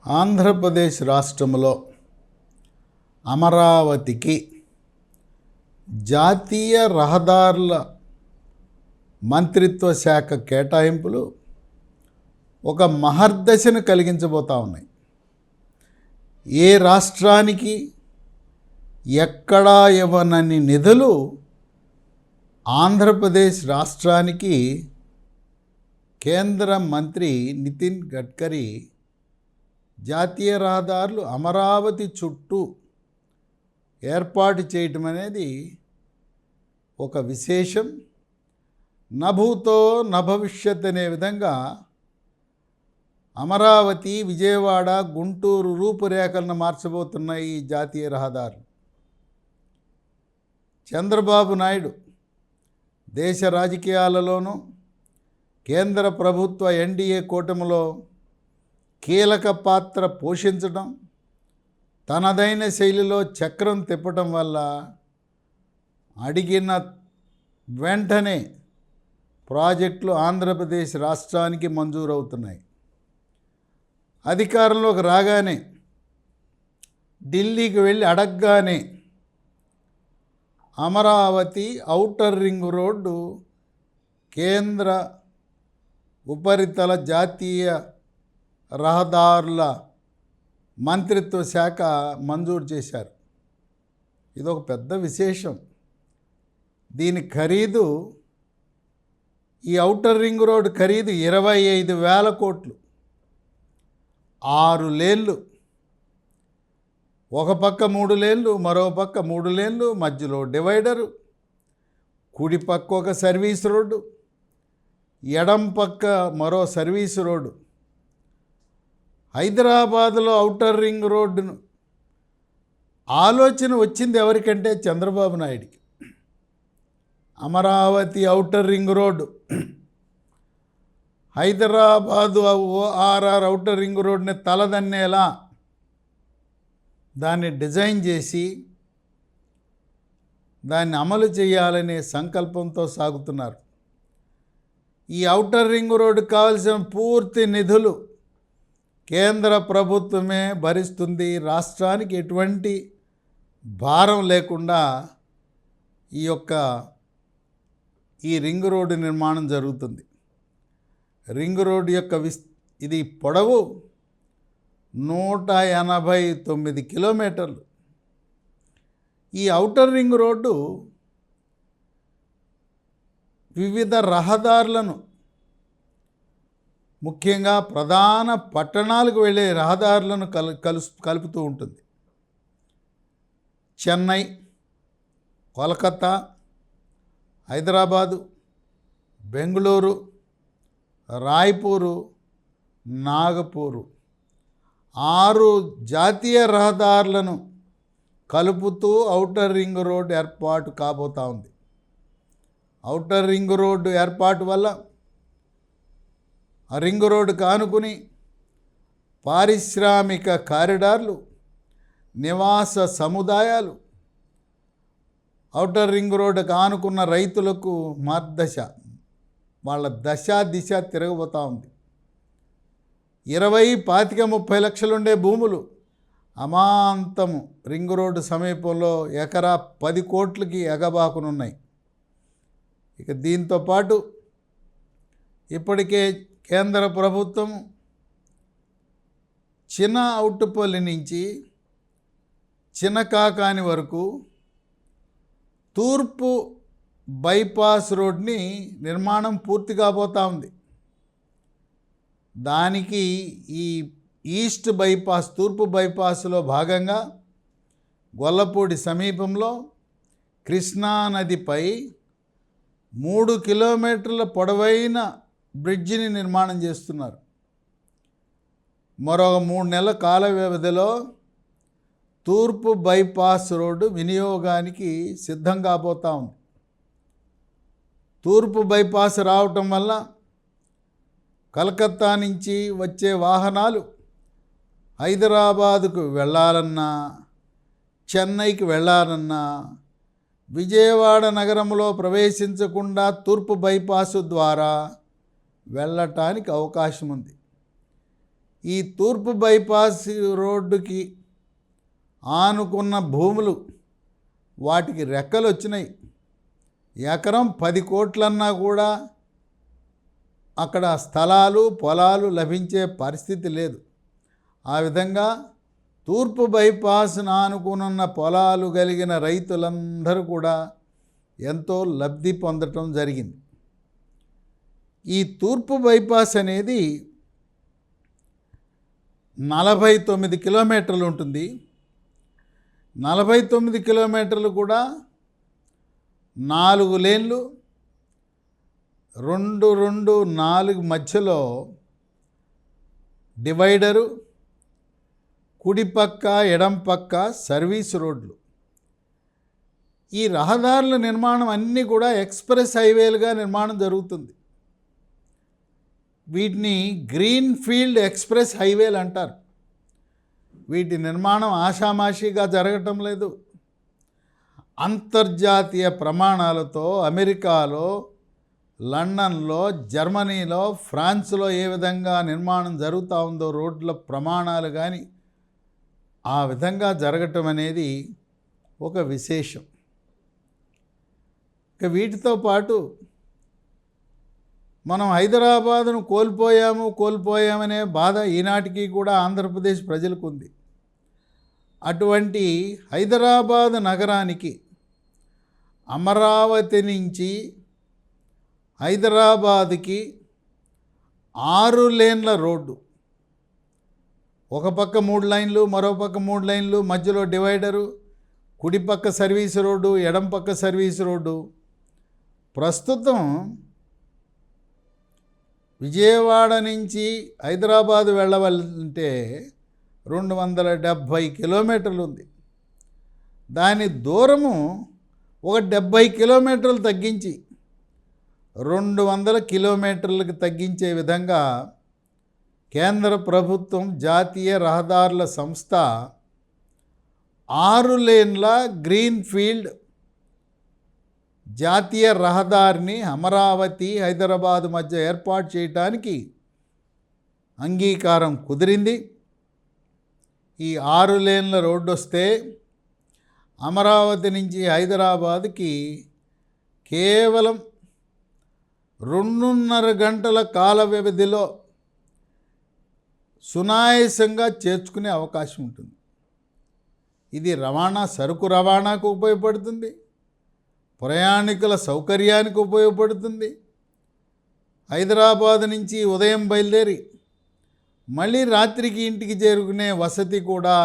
ఆంధ్రప్రదేశ్ రాష్ట్రంలో అమరావతికి జాతీయ రహదారుల మంత్రిత్వ శాఖ కేటాయింపులు ఒక మహర్దశను కలిగించబోతా ఉన్నాయి. ఏ రాష్ట్రానికి ఎక్కడా ఇవ్వనన్ని నిధులు ఆంధ్రప్రదేశ్ రాష్ట్రానికి కేంద్ర మంత్రి నితిన్ గడ్కరీ జాతీయ రహదారులు అమరావతి చుట్టూ ఏర్పాటు చేయటం అనేది ఒక విశేషం. నభూతో నభవిష్యత్ అనే విధంగా అమరావతి, విజయవాడ, గుంటూరు రూపురేఖలను మార్చబోతున్నాయి ఈ జాతీయ రహదారులు. చంద్రబాబు నాయుడు దేశ రాజకీయాలలోనూ కేంద్ర ప్రభుత్వ ఎన్డీఏ కూటమిలో కీలక పాత్ర పోషించడం, తనదైన శైలిలో చక్రం తిప్పటం వల్ల అడిగిన వెంటనే ప్రాజెక్టులు ఆంధ్రప్రదేశ్ రాష్ట్రానికి మంజూరవుతున్నాయి. అధికారంలోకి రాగానే ఢిల్లీకి వెళ్ళి అడగగానే అమరావతి ఔటర్ రింగ్ రోడ్డు కేంద్ర ఉపరితల జాతీయ రహదారుల మంత్రిత్వ శాఖ మంజూరు చేశారు. ఇదొక పెద్ద విశేషం. దీని ఖరీదు, ఈ ఔటర్ రింగ్ రోడ్ ఖరీదు 25,000 కోట్లు. 6 లేన్లు, ఒక పక్క 3 లేన్లు, మరో పక్క 3 లేన్లు, మధ్యలో డివైడరు, కుడి పక్క ఒక సర్వీస్ రోడ్డు, ఎడం పక్క మరో సర్వీస్ రోడ్డు. హైదరాబాదులో ఔటర్ రింగ్ రోడ్డును ఆలోచన వచ్చింది ఎవరికంటే చంద్రబాబు నాయుడికి. Amaravati outer ring road, Hyderabad ORR outer ring రోడ్ని తలదన్నేలా దాన్ని డిజైన్ చేసి దాన్ని అమలు చేయాలనే సంకల్పంతో సాగుతున్నారు. ఈ ఔటర్ రింగ్ రోడ్డు కావాల్సిన పూర్తి నిధులు కేంద్ర ప్రభుత్వమే భరిస్తుంది. రాష్ట్రానికి ఎటువంటి భారం లేకుండా ఈ రింగ్ రోడ్డు నిర్మాణం జరుగుతుంది. రింగ్ రోడ్డు యొక్క ఇది పొడవు 189 కిలోమీటర్లు. ఈ ఔటర్ రింగ్ రోడ్డు వివిధ రహదారులను, ముఖ్యంగా ప్రధాన పట్టణాలకు వెళ్ళే రహదారులను కలుపుతూ ఉంటుంది. చెన్నై, కోల్కతా, హైదరాబాదు, బెంగళూరు, రాయ్పూరు, నాగపూరు 6 జాతీయ రహదారులను కలుపుతూ ఔటర్ రింగ్ రోడ్డు ఏర్పాటు కాబోతా ఉంది. ఔటర్ రింగ్ రోడ్డు ఏర్పాటు వల్ల ఆ రింగ్ రోడ్డుకు ఆనుకుని పారిశ్రామిక కారిడార్లు, నివాస సముదాయాలు, ఔటర్ రింగ్ రోడ్డుకు ఆనుకున్న రైతులకు మార్దశ, వాళ్ళ దిశ తిరగబోతూ ఉంది. 20, 25, 30 లక్షలుండే భూములు అమాంతము రింగ్ రోడ్డు సమీపంలో ఎకరా 10 కోట్లకి ఎగబాకునున్నాయి. ఇక దీంతోపాటు ఇప్పటికే కేంద్ర ప్రభుత్వం చిన్న ఔట్టుపల్లి నుంచి చిన్నకాకాని వరకు తూర్పు బైపాస్ రోడ్ని నిర్మాణం పూర్తి కాబోతా ఉంది. దానికి ఈ ఈస్ట్ బైపాస్, తూర్పు బైపాస్లో భాగంగా గొల్లపూడి సమీపంలో కృష్ణా నదిపై 3 కిలోమీటర్ల పొడవైన బ్రిడ్జిని నిర్మాణం చేస్తున్నారు. మరో 3 నెలల కాల వ్యవధిలో తూర్పు బైపాస్ రోడ్డు వినియోగానికి సిద్ధం కాబోతా ఉంది. తూర్పు బైపాస్ రావటం వల్ల కలకత్తా నుంచి వచ్చే వాహనాలు హైదరాబాదుకు వెళ్ళాలన్నా, చెన్నైకి వెళ్ళాలన్నా విజయవాడ నగరంలో ప్రవేశించకుండా తూర్పు బైపాసు ద్వారా వెళ్ళటానికి అవకాశం ఉంది. ఈ తూర్పు బైపాస్ రోడ్డుకి ఆనుకున్న భూములు వాటికి రెక్కలు వచ్చినాయి. ఎకరం 10 కోట్లన్నా కూడా అక్కడ స్థలాలు పొలాలు లభించే పరిస్థితి లేదు. ఆ విధంగా తూర్పు బైపాస్ను ఆనుకున్న పొలాలు కలిగిన రైతులందరూ కూడా ఎంతో లబ్ధి పొందటం జరిగింది. ఈ తూర్పు బైపాస్ అనేది 49 కిలోమీటర్లు ఉంటుంది. 49 కిలోమీటర్లు కూడా 4 లేన్లు 4 మధ్యలో డివైడరు, కుడిపక్క ఎడంపక్క సర్వీస్ రోడ్లు. ఈ రహదారుల నిర్మాణం అన్నీ కూడా ఎక్స్ప్రెస్ హైవేలుగా నిర్మాణం జరుగుతుంది. వీటిని గ్రీన్ ఫీల్డ్ ఎక్స్ప్రెస్ హైవేలు అంటారు. వీటి నిర్మాణం ఆషామాషిగా జరగటం లేదు. అంతర్జాతీయ ప్రమాణాలతో అమెరికాలో, లండన్లో, జర్మనీలో, ఫ్రాన్స్లో ఏ విధంగా నిర్మాణం జరుగుతూ ఉందో రోడ్ల ప్రమాణాలు కానీ ఆ విధంగా జరగటం అనేది ఒక విశేషం. ఇక వీటితో పాటు మనం హైదరాబాదును కోల్పోయామనే బాధ ఈనాటికి కూడా ఆంధ్రప్రదేశ్ ప్రజలకు ఉంది. అటువంటి హైదరాబాదు నగరానికి అమరావతి నుంచి హైదరాబాదుకి 6 లేన్ల రోడ్డు, ఒక పక్క 3 లైన్లు, మరో పక్క 3 లైన్లు, మధ్యలో డివైడరు, కుడిపక్క సర్వీస్ రోడ్డు, ఎడంపక్క సర్వీస్ రోడ్డు. ప్రస్తుతం విజయవాడ నుంచి హైదరాబాదు వెళ్ళాలంటే 270 కిలోమీటర్లు ఉంది. దాని దూరము ఒక 70 కిలోమీటర్లు తగ్గించి 200 కిలోమీటర్లకు తగ్గించే విధంగా కేంద్ర ప్రభుత్వం జాతీయ రహదారుల సంస్థ 6 లేన్ల గ్రీన్ ఫీల్డ్ జాతీయ రహదారిని అమరావతి హైదరాబాదు మధ్య ఏర్పాటు చేయడానికి అంగీకారం కుదిరింది. ఈ 6 లేన్ల రోడ్డు వస్తే అమరావతి నుంచి హైదరాబాదుకి కేవలం 2.5 గంటల కాల వ్యవధిలో సునాయాసంగా చేర్చుకునే అవకాశం ఉంటుంది. ఇది సరుకు రవాణాకు ఉపయోగపడుతుంది, ప్రయాణికుల సౌకర్యానికి ఉపయోగపడుతుంది. హైదరాబాద్ నుంచి ఉదయం బయలుదేరి మళ్ళీ రాత్రికి ఇంటికి చేరుకునే వసతి కూడా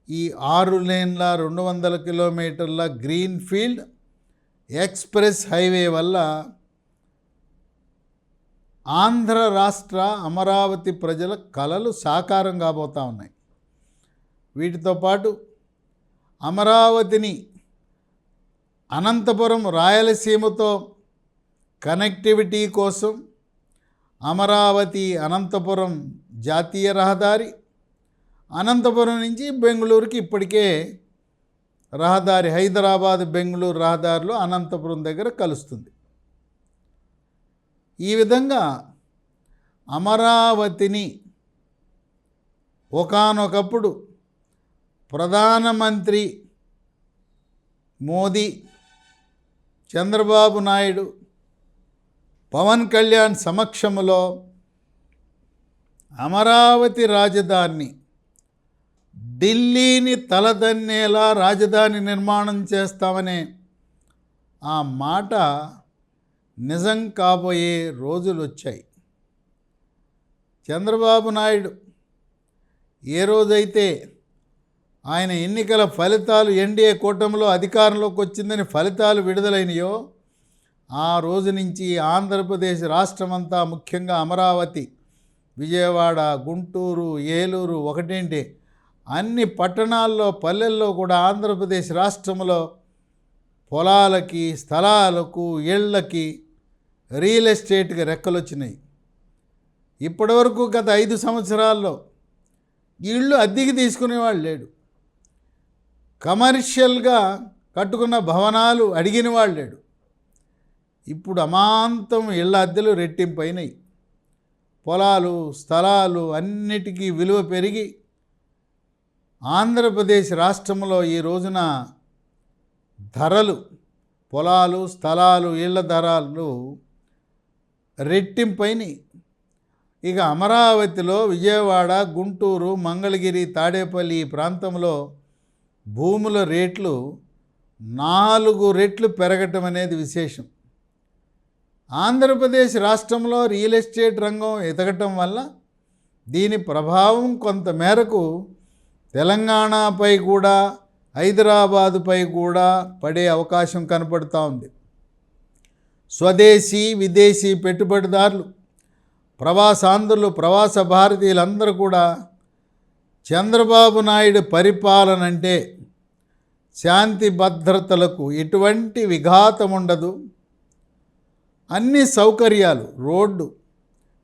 ఈ 6 లేన్ల 200 కిలోమీటర్ల గ్రీన్ ఫీల్డ్ ఎక్స్ప్రెస్ హైవే వల్ల ఆంధ్ర రాష్ట్ర అమరావతి ప్రజల కలలు సాకారం కాబోతూ ఉన్నాయి. వీటితో పాటు అమరావతిని అనంతపురం రాయలసీమతో కనెక్టివిటీ కోసం అమరావతి అనంతపురం జాతీయ రహదారి, అనంతపురం నుంచి బెంగళూరుకి ఇప్పటికే రహదారి, హైదరాబాద్ బెంగళూరు రహదారిలో అనంతపురం దగ్గర కలుస్తుంది. ఈ విధంగా అమరావతిని ఒకానొకప్పుడు ప్రధానమంత్రి మోదీ, చంద్రబాబు నాయుడు, పవన్ కళ్యాణ్ సమక్షంలో అమరావతి రాజధాని ఢిల్లీని తలదన్నేలా రాజధాని నిర్మాణం చేస్తామనే ఆ మాట నిజం కాబోయే రోజులు వచ్చాయి. చంద్రబాబు నాయుడు ఏ రోజైతే ఆయన ఎన్నికల ఫలితాలు ఎన్డీఏ కూటమిలో అధికారంలోకి వచ్చిందని ఫలితాలు విడుదలైనయో ఆ రోజు నుంచి ఆంధ్రప్రదేశ్ రాష్ట్రమంతా, ముఖ్యంగా అమరావతి, విజయవాడ, గుంటూరు, ఏలూరు ఒకటేంటి అన్ని పట్టణాల్లో, పల్లెల్లో కూడా ఆంధ్రప్రదేశ్ రాష్ట్రంలో పొలాలకి, స్థలాలకు, ఇళ్లకి, రియల్ ఎస్టేట్కి రెక్కలు వచ్చినాయి. ఇప్పటివరకు గత 5 సంవత్సరాల్లో ఇళ్ళు అద్దెకి తీసుకునేవాళ్ళు లేడు. కమర్షియల్గా కట్టుకున్న భవనాలు అడిగిన వాళ్ళు లేడు. ఇప్పుడు అమాంతం ఇళ్ళ అద్దెలు రెట్టింపైనాయి. పొలాలు స్థలాలు అన్నిటికీ విలువ పెరిగి ఆంధ్రప్రదేశ్ రాష్ట్రంలో ఈ రోజున ధరలు, పొలాలు స్థలాలు ఇళ్ల ధరలు రెట్టింపైనాయి. ఇక అమరావతిలో, విజయవాడ, గుంటూరు, మంగళగిరి, తాడేపల్లి ఈ ప్రాంతంలో భూముల రేట్లు 4 రెట్లు పెరగటం అనేది విశేషం. ఆంధ్రప్రదేశ్ రాష్ట్రంలో రియల్ ఎస్టేట్ రంగం ఎదగటం వల్ల దీని ప్రభావం కొంత మేరకు తెలంగాణపై కూడా, హైదరాబాదుపై కూడా పడే అవకాశం కనపడుతూ ఉంది. స్వదేశీ విదేశీ పెట్టుబడిదారులు, ప్రవాసాంధ్రులు, ప్రవాస భారతీయులందరూ కూడా చంద్రబాబు నాయుడు పరిపాలన అంటే శాంతి భద్రతలకు ఎటువంటి విఘాతం ఉండదు, అన్ని సౌకర్యాలు, రోడ్డు,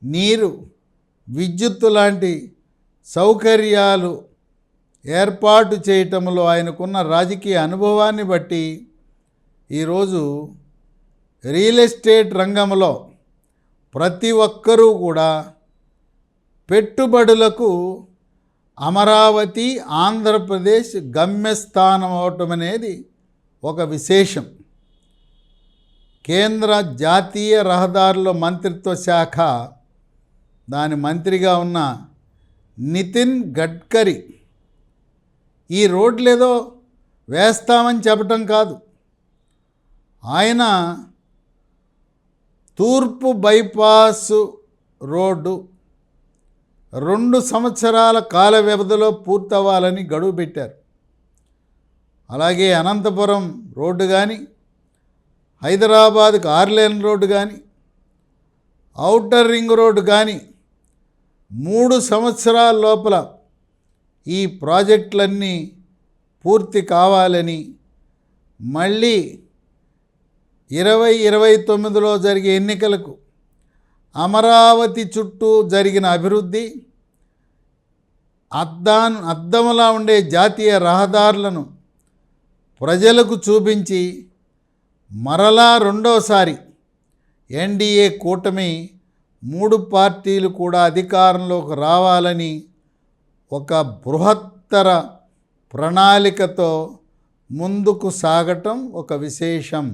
నీరు, విద్యుత్తు లాంటి సౌకర్యాలు ఏర్పాటు చేయటంలో ఆయనకున్న రాజకీయ అనుభవాన్ని బట్టి ఈరోజు రియల్ ఎస్టేట్ రంగంలో ప్రతి ఒక్కరూ కూడా పెట్టుబడులకు అమరావతి, ఆంధ్రప్రదేశ్ గమ్యస్థానం అవటం అనేది ఒక విశేషం. కేంద్ర జాతీయ రహదారుల మంత్రిత్వ శాఖ దాని మంత్రిగా ఉన్న నితిన్ గడ్కరీ ఈ రోడ్లేదో వేస్తామని చెప్పటం కాదు, ఆయన తూర్పు బైపాస్ రోడ్డు 2 సంవత్సరాల కాల వ్యవధిలో పూర్తవ్వాలని గడువు పెట్టారు. అలాగే అనంతపురం రోడ్డు కానీ, హైదరాబాద్కు 6 లేన్ రోడ్డు కానీ, ఔటర్ రింగ్ రోడ్డు కానీ 3 సంవత్సరాల లోపల ఈ ప్రాజెక్టులన్నీ పూర్తి కావాలని, మళ్ళీ 2029లో జరిగే ఎన్నికలకు అమరావతి చుట్టూ జరిగిన అభివృద్ధి, అద్దములా ఉండే జాతీయ రహదారులను ప్రజలకు చూపించి మరలా రెండోసారి ఎన్డీఏ కూటమి 3 పార్టీలు కూడా అధికారంలోకి రావాలని ఒక బృహత్తర ప్రణాళికతో ముందుకు సాగటం ఒక విశేషం.